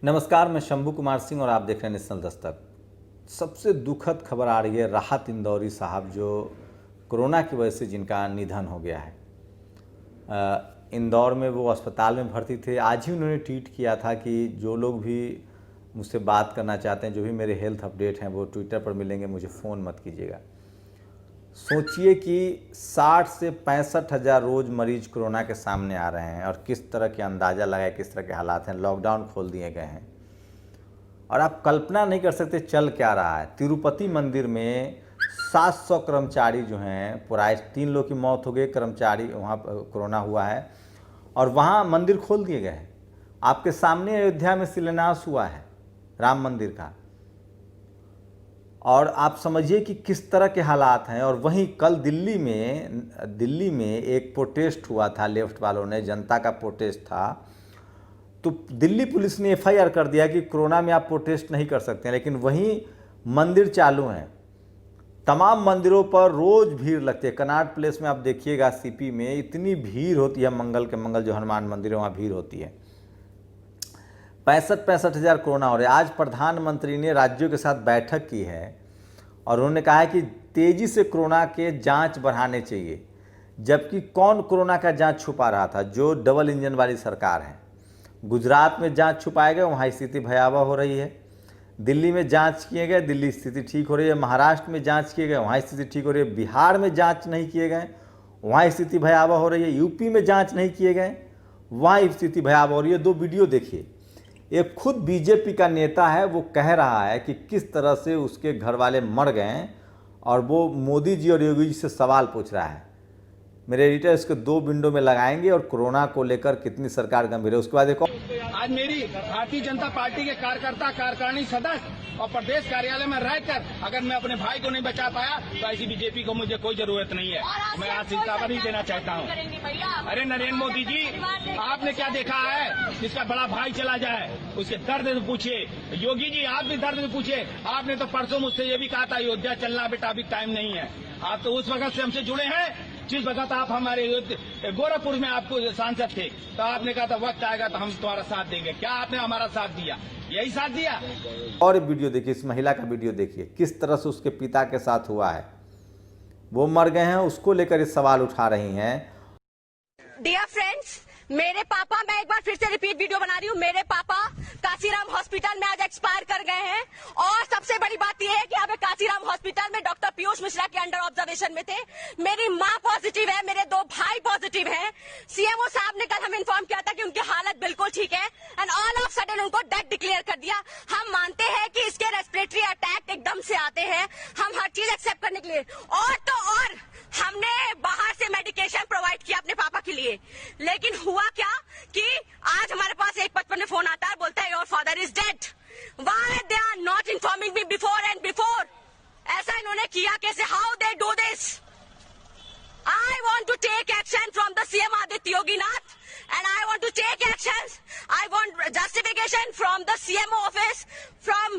नमस्कार, मैं शंभू कुमार सिंह और आप देख रहे हैं नेशनल दस्तक। सबसे दुखद खबर आ रही है राहत इंदौरी साहब जो कोरोना की वजह से जिनका निधन हो गया है। इंदौर में वो अस्पताल में भर्ती थे। आज ही उन्होंने ट्वीट किया था कि जो लोग भी मुझसे बात करना चाहते हैं, जो भी मेरे हेल्थ अपडेट हैं, वो ट्विटर पर मिलेंगे, मुझे फ़ोन मत कीजिएगा। सोचिए कि 60 से 65 हज़ार रोज़ मरीज कोरोना के सामने आ रहे हैं और किस तरह के अंदाज़ा लगाए किस तरह के हालात हैं। लॉकडाउन खोल दिए गए हैं और आप कल्पना नहीं कर सकते चल क्या रहा है। तिरुपति मंदिर में 700 कर्मचारी जो हैं, पूरा 3 लोग की मौत हो गई, कर्मचारी वहाँ कोरोना हुआ है और वहाँ मंदिर खोल दिए गए हैं। आपके सामने अयोध्या में शिलान्यास हुआ है राम मंदिर का, और आप समझिए कि किस तरह के हालात हैं। और वहीं कल दिल्ली में एक प्रोटेस्ट हुआ था, लेफ्ट वालों ने, जनता का प्रोटेस्ट था, तो दिल्ली पुलिस ने एफआईआर कर दिया कि कोरोना में आप प्रोटेस्ट नहीं कर सकते हैं। लेकिन वहीं मंदिर चालू हैं, तमाम मंदिरों पर रोज़ भीड़ लगती है। कनॉट प्लेस में आप देखिएगा, सीपी में इतनी भीड़ होती है, मंगल के मंगल जो हनुमान मंदिर है वहाँ भीड़ होती है। 65 हज़ार कोरोना हो रहे। आज प्रधानमंत्री ने राज्यों के साथ बैठक की है और उन्होंने कहा है कि तेज़ी से कोरोना के जांच बढ़ाने चाहिए। जबकि कौन कोरोना का जांच छुपा रहा था? जो डबल इंजन वाली सरकार है। गुजरात में जांच छुपाए गए, वहाँ स्थिति भयावह हो रही है। दिल्ली में जांच किए गए, दिल्ली स्थिति ठीक हो रही है। महाराष्ट्र में जांच किए गए, वहाँ स्थिति ठीक हो रही है। बिहार में जांच नहीं किए गए, वहाँ स्थिति भयावह हो रही है। यूपी में जांच नहीं किए गए, वहाँ स्थिति भयावह हो रही है। 2 वीडियो देखिए। एक खुद बीजेपी का नेता है, वो कह रहा है कि किस तरह से उसके घर वाले मर गए और वो मोदी जी और योगी जी से सवाल पूछ रहा है। मेरे एडिटर इसको 2 विंडो में लगाएंगे और कोरोना को लेकर कितनी सरकार गंभीर है उसके बाद देखो। आज मेरी भारतीय जनता पार्टी के कार्यकर्ता, कार्यकारिणी सदस्य और प्रदेश कार्यालय में रहकर अगर मैं अपने भाई को नहीं बचा पाया तो ऐसी बीजेपी को मुझे कोई जरूरत नहीं है। मैं आज चेतावनी देना चाहता हूँ। अरे नरेंद्र मोदी जी, आपने क्या देखा है जिसका बड़ा भाई चला जाए उसके दर्द पूछिए। योगी जी, आप भी दर्द पूछिए। आपने तो परसों मुझसे ये भी कहा था अयोध्या चलना बेटा, अभी टाइम नहीं है। आप तो उस वक्त से हमसे जुड़े हैं जिस वक्त आप हमारे गोरखपुर में आपको सांसद थे, तो आपने कहा था वक्त आएगा तो हम तुम्हारा साथ देंगे। क्या आपने हमारा साथ दिया? यही साथ दिया। और वीडियो देखिए, इस महिला का वीडियो देखिए, किस तरह से उसके पिता के साथ हुआ है। वो मर गए हैं, उसको लेकर ये सवाल उठा रही हैं। डियर फ्रेंड्स, मेरे पापा, मैं एक बार फिर से रिपीट वीडियो बना रही हूँ, मेरे पापा काशीराम हॉस्पिटल में आज एक्सपायर कर गए हैं। और सबसे बड़ी बात यह है कि यहाँ पे काशीराम हॉस्पिटल में डॉक्टर पीयूष मिश्रा के अंडर ऑब्जर्वेशन में थे। मेरी माँ पॉजिटिव है, मेरे 2 भाई पॉजिटिव हैं। सीएमओ साहब ने कल हमें इन्फॉर्म किया था कि उनकी हालत बिल्कुल ठीक है एंड ऑल ऑफ सडन उनको डेथ डिक्लेयर कर दिया। हम मानते हैं कि इसके रेस्पिरेटरी अटैक एकदम से आते हैं, हम हर चीज एक्सेप्ट करने के लिए और तो और हमने बाहर से मेडिकेशन प्रोवाइड किया अपने पापा के लिए। लेकिन हुआ क्या कि आज हमारे पास 155 में फोन आता है, बोलता है your father is dead. Why they are not informing me before and before? ऐसा इन्होंने किया कैसे? How they do this? I want to take action from the CM Aditya Yogi Nath and I want to take actions. I want justification from the CMO office, from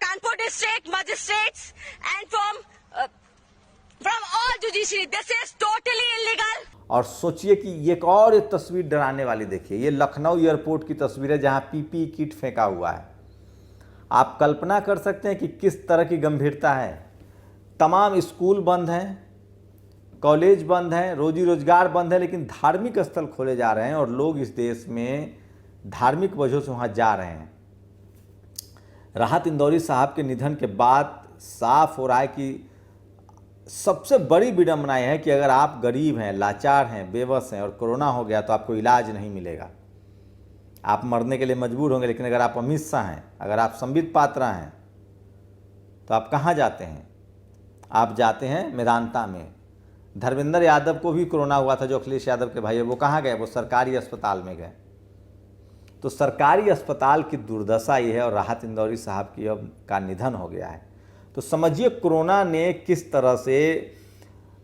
Kanpur district magistrates and from all judiciary. This is totally illegal. और सोचिए कि एक और एक तस्वीर डराने वाली देखिए। ये लखनऊ एयरपोर्ट की तस्वीर है जहां पीपीई किट फेंका हुआ है। आप कल्पना कर सकते हैं कि किस तरह की गंभीरता है। तमाम स्कूल बंद हैं, कॉलेज बंद हैं, रोजी रोजगार बंद है, लेकिन धार्मिक स्थल खोले जा रहे हैं और लोग इस देश में धार्मिक वजहों से वहाँ जा रहे हैं। राहत इंदौरी साहब के निधन के बाद साफ हो रहा है कि सबसे बड़ी विडंबना यह है कि अगर आप गरीब हैं, लाचार हैं, बेबस हैं और कोरोना हो गया तो आपको इलाज नहीं मिलेगा। आप मरने के लिए मजबूर होंगे। लेकिन अगर आप अमित शाह हैं, अगर आप संबित पात्रा हैं, तो आप कहाँ जाते हैं? आप जाते हैं मेदांता में। धर्मेंद्र यादव को भी कोरोना हुआ था, जो अखिलेश यादव के भाई है। वो कहाँ गए? वो सरकारी अस्पताल में गए। तो सरकारी अस्पताल की दुर्दशा ये है और राहत इंदौरी साहब की अब का निधन हो गया है। तो समझिए कोरोना ने किस तरह से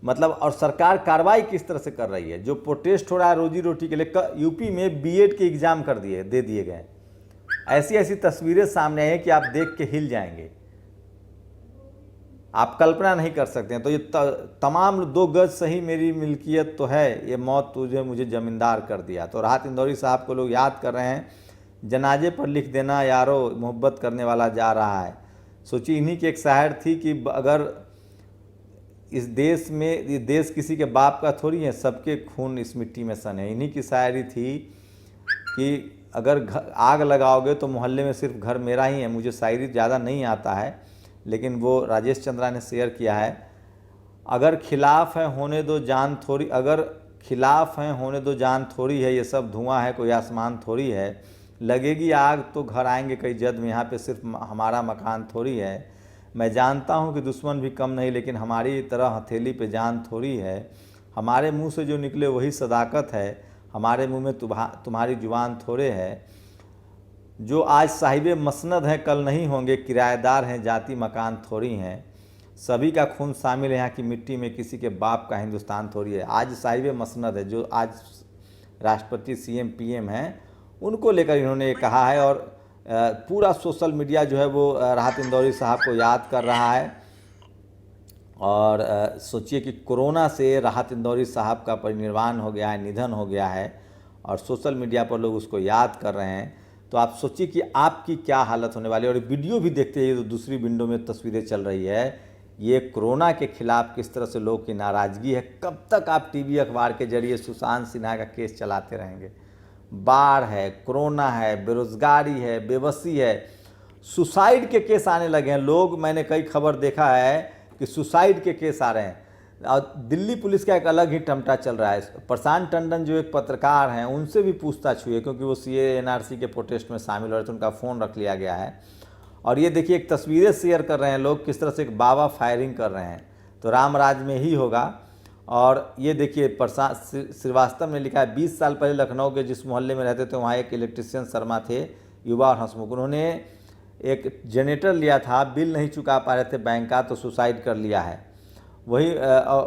मतलब, और सरकार कार्रवाई किस तरह से कर रही है। जो प्रोटेस्ट हो रहा है रोजी रोटी के लिए, यूपी में बीएड के एग्ज़ाम दे दिए गए। ऐसी ऐसी तस्वीरें सामने आई हैं कि आप देख के हिल जाएंगे। आप कल्पना नहीं कर सकते हैं। तो ये तमाम 2 गज सही मेरी मिल्कियत तो है, ये मौत तुझे मुझे जमींदार कर दिया। तो राहत इंदौरी साहब को लोग याद कर रहे हैं जनाजे पर लिख देना यारो मोहब्बत करने वाला जा रहा है। सोचिए, इन्हीं की एक शायर थी कि अगर इस देश में, ये देश किसी के बाप का थोड़ी है, सबके खून इस मिट्टी में सन है। इन्हीं की शायरी थी कि अगर आग लगाओगे तो मोहल्ले में सिर्फ घर मेरा ही है। मुझे शायरी ज़्यादा नहीं आता है, लेकिन वो राजेश चंद्रा ने शेयर किया है। अगर खिलाफ है होने दो जान थोड़ी, अगर खिलाफ हैं होने दो जान थोड़ी है, ये सब धुआं है कोई आसमान थोड़ी है। लगेगी आग तो घर आएंगे कई जद में, यहाँ पे सिर्फ हमारा मकान थोड़ी है। मैं जानता हूँ कि दुश्मन भी कम नहीं, लेकिन हमारी तरह हथेली पे जान थोड़ी है। हमारे मुंह से जो निकले वही सदाकत है, हमारे मुंह में तुम्हारी जुबान थोड़े है। जो आज साहिबे मसनद हैं कल नहीं होंगे, किराएदार हैं जाति मकान थोड़ी हैं। सभी का खून शामिल है यहाँ की मिट्टी में, किसी के बाप का हिंदुस्तान थोड़ी है। आज साहिबे मसनद है, जो आज राष्ट्रपति CM PM हैं, उनको लेकर इन्होंने ये कहा है। और पूरा सोशल मीडिया जो है वो राहत इंदौरी साहब को याद कर रहा है। और सोचिए कि कोरोना से राहत इंदौरी साहब का परिनिर्वाण हो गया है, निधन हो गया है, और सोशल मीडिया पर लोग उसको याद कर रहे हैं। तो आप सोचिए कि आपकी क्या हालत होने वाली है। और वीडियो भी देखते हैं, तो दूसरी विंडो में तस्वीरें चल रही है, ये कोरोना के खिलाफ किस तरह से लोग की नाराज़गी है। कब तक आप टीवी अखबार के जरिए सुशांत सिन्हा का केस चलाते रहेंगे? बाढ़ है, कोरोना है, बेरोजगारी है, बेबसी है, सुसाइड के केस आने लगे हैं लोग। मैंने कई खबर देखा है कि सुसाइड के केस आ रहे हैं। और दिल्ली पुलिस का एक अलग ही टमटा चल रहा है। प्रशांत टंडन जो एक पत्रकार हैं, उनसे भी पूछताछ हुई है, क्योंकि वो CAA NRC के प्रोटेस्ट में शामिल हो रहे थे, उनका फ़ोन रख लिया गया है। और ये देखिए, एक तस्वीरें शेयर कर रहे हैं लोग, किस तरह से एक बाबा फायरिंग कर रहे हैं। तो राम राज में ही होगा। और ये देखिए, प्रशांत श्रीवास्तव ने लिखा है, 20 साल पहले लखनऊ के जिस मोहल्ले में रहते थे, वहाँ एक इलेक्ट्रिशियन शर्मा थे, युवा और हंसमुख। उन्होंने एक जनरेटर लिया था, बिल नहीं चुका पा रहे थे बैंक का, तो सुसाइड कर लिया है। वही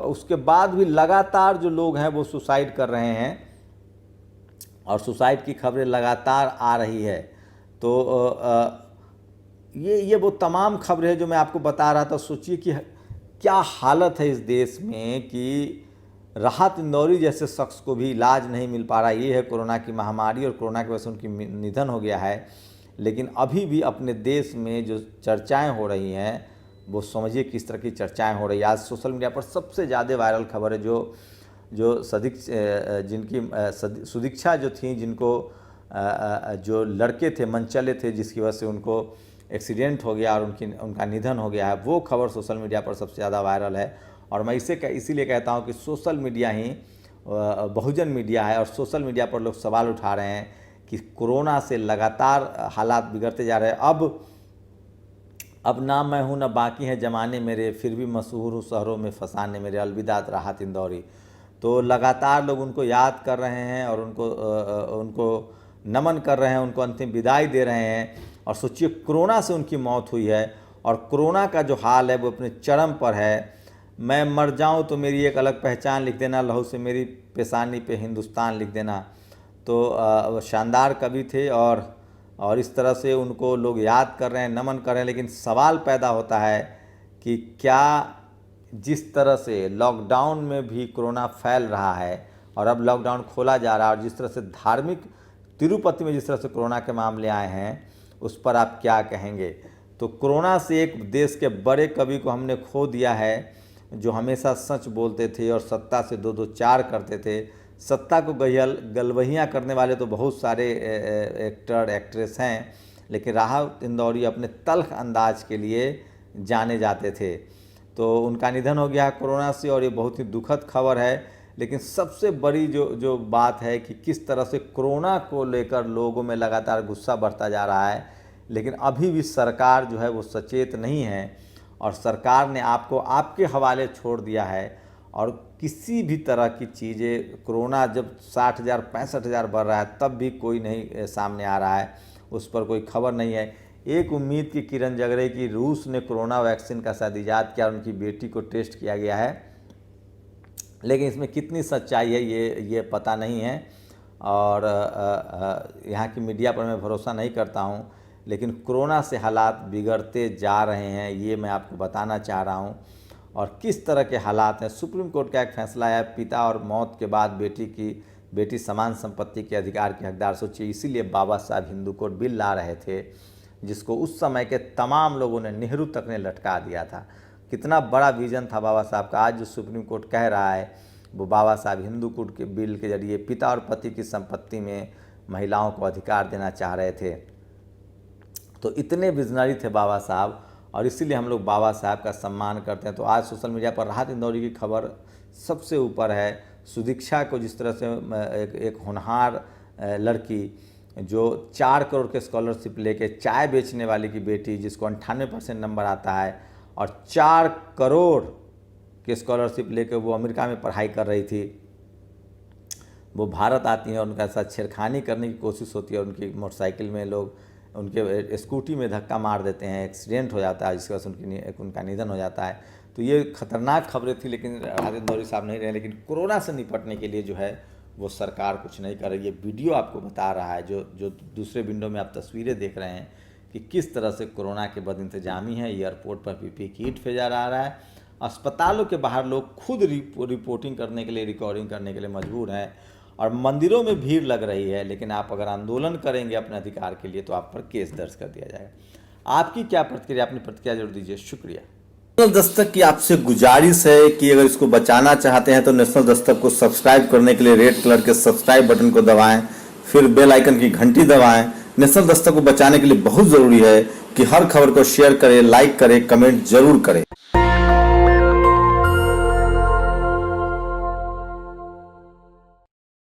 उसके बाद भी लगातार जो लोग हैं वो सुसाइड कर रहे हैं, और सुसाइड की खबरें लगातार आ रही है। तो ये वो तमाम खबरें हैं जो मैं आपको बता रहा था। सोचिए कि क्या हालत है इस देश में कि राहत इंदौरी जैसे शख्स को भी इलाज नहीं मिल पा रहा। ये है कोरोना की महामारी, और कोरोना की वजह से उनकी निधन हो गया है। लेकिन अभी भी अपने देश में जो चर्चाएं हो रही हैं, वो समझिए किस तरह की चर्चाएं हो रही है। आज सोशल मीडिया पर सबसे ज़्यादा वायरल खबर है जो सुदीक्षा जो थी, जिनको जो लड़के थे, मनचले थे, जिसकी वजह से उनको एक्सीडेंट हो गया और उनका निधन हो गया है, वो खबर सोशल मीडिया पर सबसे ज़्यादा वायरल है। और मैं इसीलिए कहता हूँ कि सोशल मीडिया ही बहुजन मीडिया है, और सोशल मीडिया पर लोग सवाल उठा रहे हैं कि कोरोना से लगातार हालात बिगड़ते जा रहे हैं। अब ना मैं हूँ ना बाकी हैं ज़माने मेरे, फिर भी मशहूर हूँ शहरों में फसाने मेरे, अलविदा राहत इंदौरी। तो लगातार लोग उनको याद कर रहे हैं, और उनको नमन कर रहे हैं, उनको अंतिम विदाई दे रहे हैं। और सोचिए, कोरोना से उनकी मौत हुई है, और कोरोना का जो हाल है वो अपने चरम पर है। मैं मर जाऊं तो मेरी एक अलग पहचान लिख देना, लहू से मेरी पेशानी पे हिंदुस्तान लिख देना। तो शानदार कवि थे, और इस तरह से उनको लोग याद कर रहे हैं, नमन कर रहे हैं। लेकिन सवाल पैदा होता है कि क्या जिस तरह से लॉकडाउन में भी कोरोना फैल रहा है, और अब लॉकडाउन खोला जा रहा है, और जिस तरह से धार्मिक तिरुपति में जिस तरह से कोरोना के मामले आए हैं, उस पर आप क्या कहेंगे? तो कोरोना से एक देश के बड़े कवि को हमने खो दिया है, जो हमेशा सच बोलते थे और सत्ता से दो दो चार करते थे। सत्ता को गलवहियाँ करने वाले तो बहुत सारे एक्टर एक्ट्रेस हैं, लेकिन राहत इंदौरी अपने तल्ख अंदाज के लिए जाने जाते थे। तो उनका निधन हो गया कोरोना से, और ये बहुत ही दुखद खबर है। लेकिन सबसे बड़ी जो बात है कि किस तरह से कोरोना को लेकर लोगों में लगातार गुस्सा बढ़ता जा रहा है, लेकिन अभी भी सरकार जो है वो सचेत नहीं है, और सरकार ने आपको आपके हवाले छोड़ दिया है। और किसी भी तरह की चीज़ें, कोरोना जब 60,000 65,000 बढ़ रहा है, तब भी कोई नहीं सामने आ रहा है, उस पर कोई खबर नहीं है। एक उम्मीद की किरण जग रही कि रूस ने कोरोना वैक्सीन का शायद ईजाद किया, उनकी बेटी को टेस्ट किया गया है, लेकिन इसमें कितनी सच्चाई है ये पता नहीं है। और यहाँ की मीडिया पर मैं भरोसा नहीं करता हूँ, लेकिन कोरोना से हालात बिगड़ते जा रहे हैं, ये मैं आपको बताना चाह रहा हूँ। और किस तरह के हालात हैं, सुप्रीम कोर्ट का एक फैसला है, पिता और मौत के बाद बेटी की बेटी समान संपत्ति के अधिकार के हकदार सोचिए। इसीलिए बाबा साहब हिंदू कोड बिल ला रहे थे, जिसको उस समय के तमाम लोगों ने, नेहरू तक ने लटका दिया था। कितना बड़ा विजन था बाबा साहब का। आज जो सुप्रीम कोर्ट कह रहा है वो बाबा साहब हिंदू कोड के बिल के जरिए पिता और पति की संपत्ति में महिलाओं को अधिकार देना चाह रहे थे। तो इतने विजनरी थे बाबा साहब, और इसीलिए हम लोग बाबा साहब का सम्मान करते हैं। तो आज सोशल मीडिया पर राहत इंदौरी की खबर सबसे ऊपर है। सुदीक्षा को जिस तरह से एक होनहार लड़की जो 4 करोड़ के स्कॉलरशिप लेके चाय बेचने वाली की बेटी, जिसको 98% नंबर आता है और 4 करोड़ के स्कॉलरशिप लेके वो अमेरिका में पढ़ाई कर रही थी, वो भारत आती हैं और उनके साथ छेड़खानी करने की कोशिश होती है। उनकी मोटरसाइकिल में लोग उनके स्कूटी में धक्का मार देते हैं, एक्सीडेंट हो जाता है, जिसकी वजह से उनका निधन हो जाता है। तो ये खतरनाक खबरें थी, लेकिन राहत इंदौरी साहब नहीं रहे। लेकिन कोरोना से निपटने के लिए जो है वो सरकार कुछ नहीं कर रही है। वीडियो आपको बता रहा है, जो दूसरे विंडो में आप तस्वीरें देख रहे हैं कि किस तरह से कोरोना के बद इंतजामी है। एयरपोर्ट पर पीपी किट भेजा जा रहा है, अस्पतालों के बाहर लोग खुद रिपोर्टिंग करने के लिए, रिकॉर्डिंग करने के लिए मजबूर हैं, और मंदिरों में भीड़ लग रही है। लेकिन आप अगर आंदोलन करेंगे अपने अधिकार के लिए तो आप पर केस दर्ज कर दिया जाएगा। आपकी क्या प्रतिक्रिया, अपनी प्रतिक्रिया जरूर दीजिए। शुक्रिया। नेशनल दस्तक की आपसे गुजारिश है कि अगर इसको बचाना चाहते हैं तो नेशनल दस्तक को सब्सक्राइब करने के लिए रेड कलर के सब्सक्राइब बटन को दबाएं, फिर बेल आइकन की घंटी दबाएं। नेशनल दस्तक को बचाने के लिए बहुत जरूरी है कि हर खबर को शेयर करें, लाइक करें, कमेंट जरूर करें।